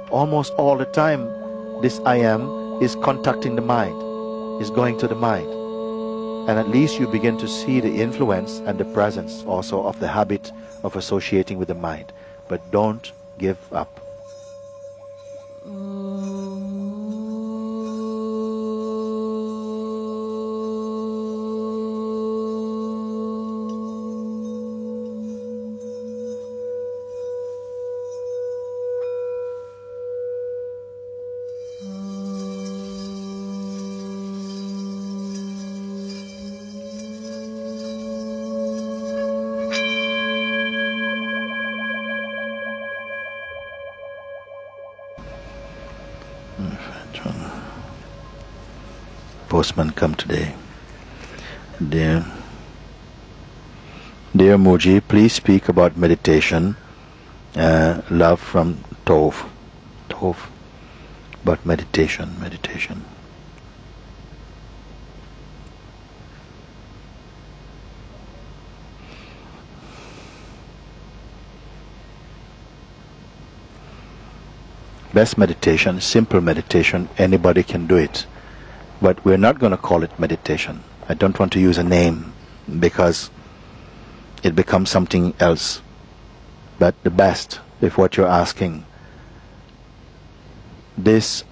almost all the time, this I am is contacting the mind, is going to the mind. And at least you begin to see the influence and the presence also of the habit of associating with the mind. But don't give up. Postman come today. Dear Mooji, please speak about meditation, love from Tove, but meditation. Best meditation, simple meditation, anybody can do it. But we're not going to call it meditation. I don't want to use a name because it becomes something else. But the best, if what you're asking, this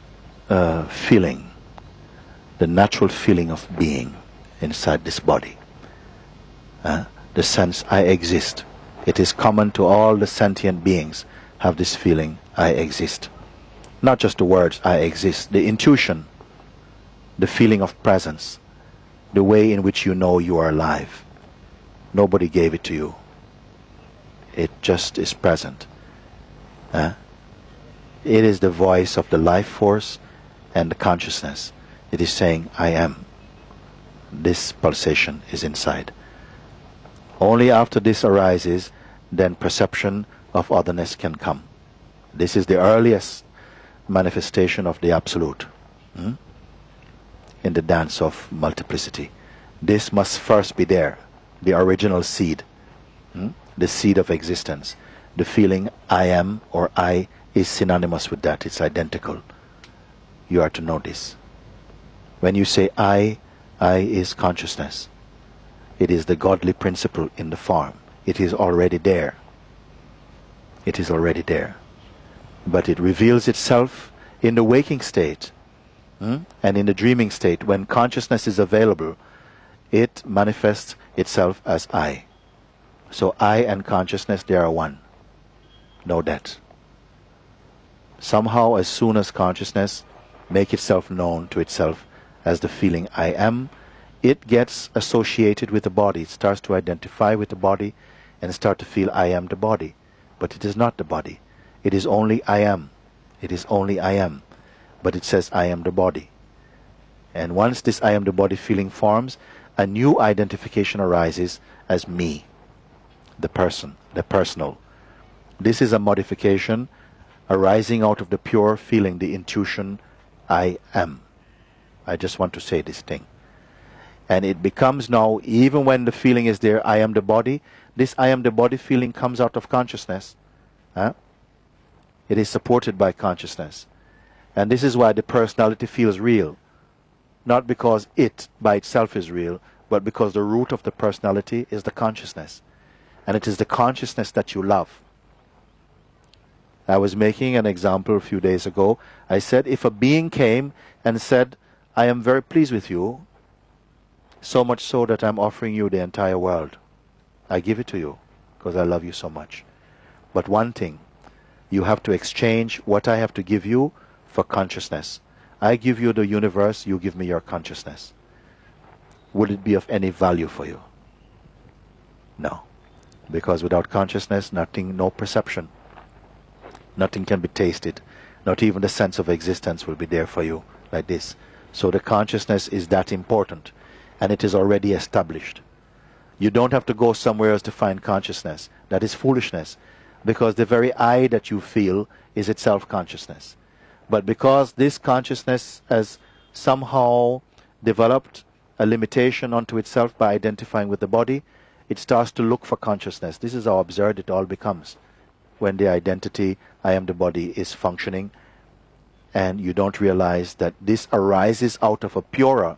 feeling, the natural feeling of being inside this body, the sense I exist. It is common to all the sentient beings, have this feeling, I exist. Not just the words, I exist, the intuition, the feeling of presence, the way in which you know you are alive. Nobody gave it to you. It just is present. It is the voice of the life force and the consciousness. It is saying, I am. This pulsation is inside. Only after this arises, then perception of otherness can come. This is the earliest manifestation of the Absolute. In the dance of multiplicity. This must first be there, the original seed, the seed of existence. The feeling I am or I is synonymous with that, it's identical. You are to know this. When you say I is consciousness. It is the godly principle in the form. It is already there. It is already there. But it reveals itself in the waking state. And in the dreaming state, when consciousness is available, it manifests itself as I. So I and consciousness, they are one. Know that. Somehow, as soon as consciousness make itself known to itself as the feeling I am, it gets associated with the body. It starts to identify with the body and start to feel I am the body. But it is not the body. It is only I am. It is only I am. But it says I am the body. And once this I am the body feeling forms, a new identification arises as me, the person, the personal. This is a modification arising out of the pure feeling, the intuition, I am. I just want to say this thing. And it becomes now, even when the feeling is there, I am the body, this I am the body feeling comes out of consciousness. It is supported by consciousness. And this is why the personality feels real. Not because it by itself is real, but because the root of the personality is the consciousness. And it is the consciousness that you love. I was making an example a few days ago. I said, if a being came and said, I am very pleased with you, so much so that I'm offering you the entire world. I give it to you because I love you so much. But one thing, you have to exchange what I have to give you for consciousness. I give you the universe, you give me your consciousness. Would it be of any value for you? No. Because without consciousness, nothing, no perception. Nothing can be tasted. Not even the sense of existence will be there for you like this. So the consciousness is that important. And it is already established. You don't have to go somewhere else to find consciousness. That is foolishness. Because the very I that you feel is itself consciousness. But because this consciousness has somehow developed a limitation onto itself by identifying with the body, it starts to look for consciousness. This is how absurd it all becomes. When the identity, I am the body, is functioning and you don't realize that this arises out of a purer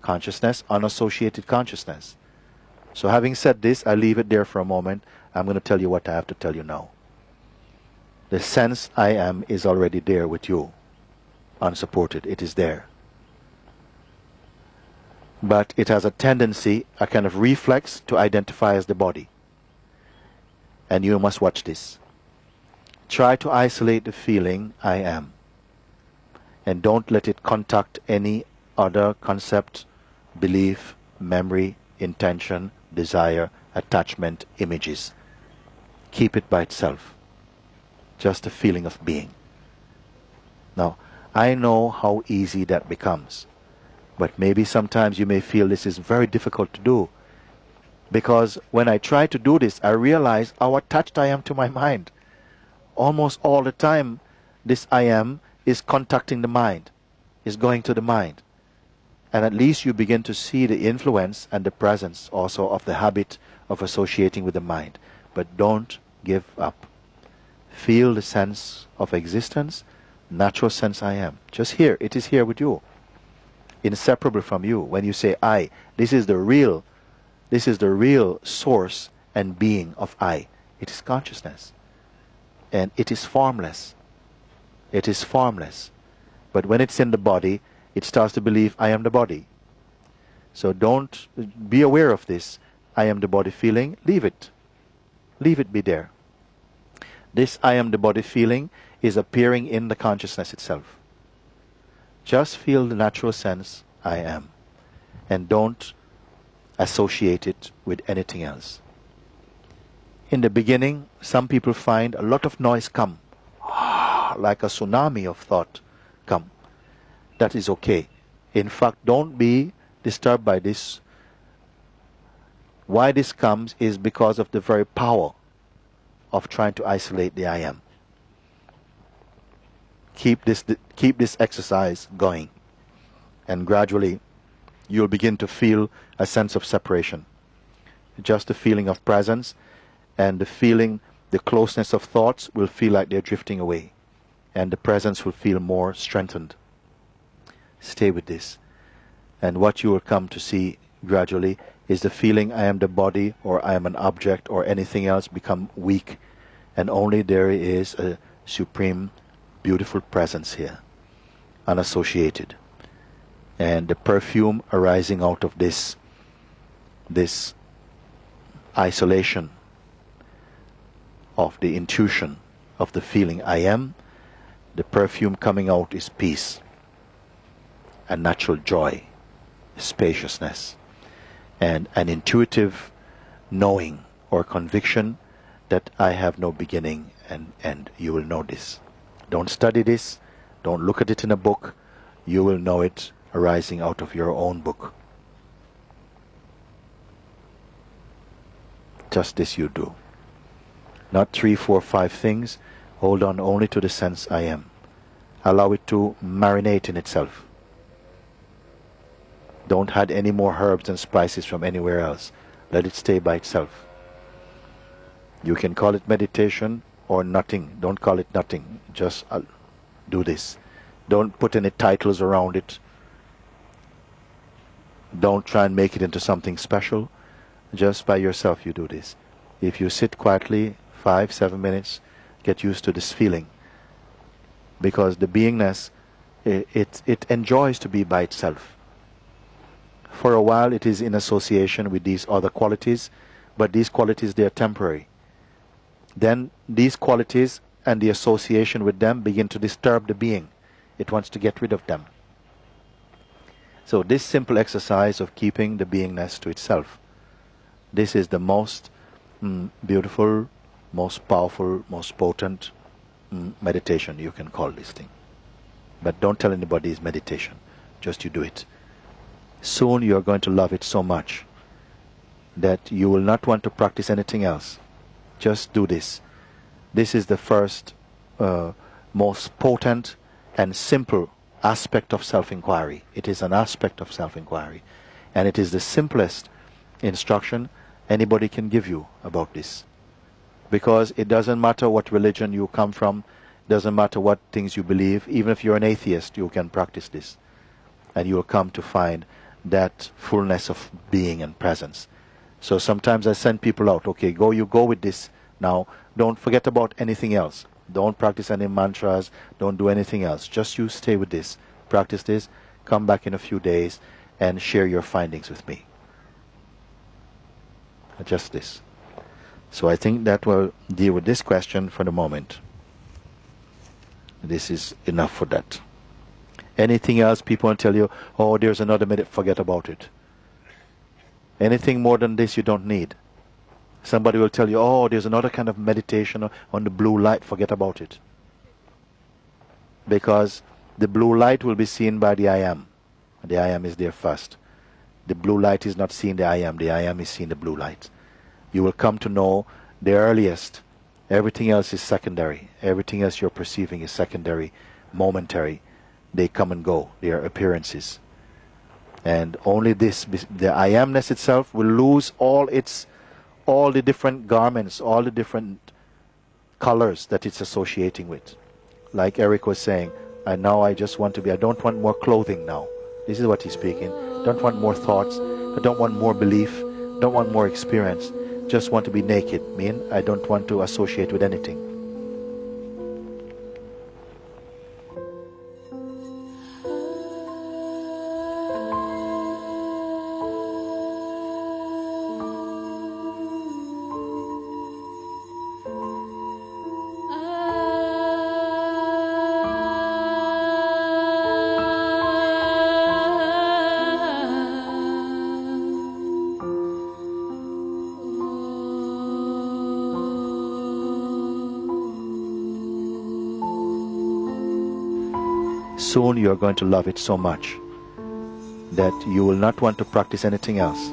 consciousness, unassociated consciousness. So having said this, I leave it there for a moment. I'm going to tell you what I have to tell you now. The sense I am is already there with you, unsupported. It is there. But it has a tendency, a kind of reflex, to identify as the body. And you must watch this. Try to isolate the feeling I am. And don't let it contact any other concept, belief, memory, intention, desire, attachment, images. Keep it by itself. Just a feeling of being. Now, I know how easy that becomes. But maybe sometimes you may feel this is very difficult to do. Because when I try to do this, I realize how attached I am to my mind. Almost all the time, this I am is contacting the mind, is going to the mind. And at least you begin to see the influence and the presence also of the habit of associating with the mind. But don't give up. Feel the sense of existence, natural sense I am. Just here, it is here with you. Inseparable from you. When you say I, this is the real source and being of I. It is consciousness. And it is formless. It is formless. But when it's in the body, it starts to believe I am the body. So don't be aware of this. I am the body feeling. Leave it. Leave it be there. This I am the body feeling is appearing in the consciousness itself. Just feel the natural sense I am. And don't associate it with anything else. In the beginning, some people find a lot of noise come. Like a tsunami of thought come. That is okay. In fact, don't be disturbed by this. Why this comes is because of the very power of trying to isolate the I am. Keep this exercise going, and gradually you'll begin to feel a sense of separation. Just a feeling of presence, and the closeness of thoughts will feel like they're drifting away, and the presence will feel more strengthened. Stay with this, and what you will come to see gradually is the feeling I am the body, or I am an object, or anything else become weak, and only there is a supreme, beautiful presence here, unassociated. And the perfume arising out of this isolation of the intuition of the feeling I am, the perfume coming out is peace, a natural joy, spaciousness, and an intuitive knowing or conviction that I have no beginning and end. You will know this. Don't study this. Don't look at it in a book. You will know it arising out of your own book. Just this you do. Not 3, 4, 5 things. Hold on only to the sense I am. Allow it to marinate in itself. Don't add any more herbs and spices from anywhere else. Let it stay by itself. You can call it meditation or nothing. Don't call it nothing. Just do this. Don't put any titles around it. Don't try and make it into something special. Just by yourself you do this. If you sit quietly 5, 7 minutes, get used to this feeling. Because the beingness, it enjoys to be by itself. For a while it is in association with these other qualities, but these qualities, they are temporary. Then these qualities and the association with them begin to disturb the being. It wants to get rid of them. So this simple exercise of keeping the beingness to itself, this is the most beautiful, most powerful, most potent meditation you can call this thing. But don't tell anybody it's meditation. Just you do it. Soon you are going to love it so much that you will not want to practice anything else. Just do this. This is the first, most potent and simple aspect of self-inquiry. It is an aspect of self-inquiry. And it is the simplest instruction anybody can give you about this. Because it doesn't matter what religion you come from, Doesn't matter what things you believe. Even if you're an atheist, you can practice this. And you will come to find that fullness of being and presence. So sometimes I send people out, okay, you go with this now. Don't forget about anything else. Don't practice any mantras. Don't do anything else. Just you stay with this. Practice this. Come back in a few days and share your findings with me. Just this. So I think that will deal with this question for the moment. This is enough for that. Anything else people will tell you, oh, there's another minute, forget about it. Anything more than this you don't need. Somebody will tell you, oh, there's another kind of meditation on the blue light, forget about it. Because the blue light will be seen by the I am. The I am is there first. The blue light is not seeing the I am is seeing the blue light. You will come to know the earliest. Everything else is secondary. Everything else you're perceiving is secondary, momentary. They come and go. They are appearances. And only this, the I amness itself, will lose all the different garments, all the different colors that it's associating with. Like Eric was saying, I just want to be, I don't want more clothing now. This is what he's speaking. Don't want more thoughts. I don't want more belief. Don't want more experience. Just want to be naked. I don't want to associate with anything. Soon you are going to love it so much that you will not want to practice anything else.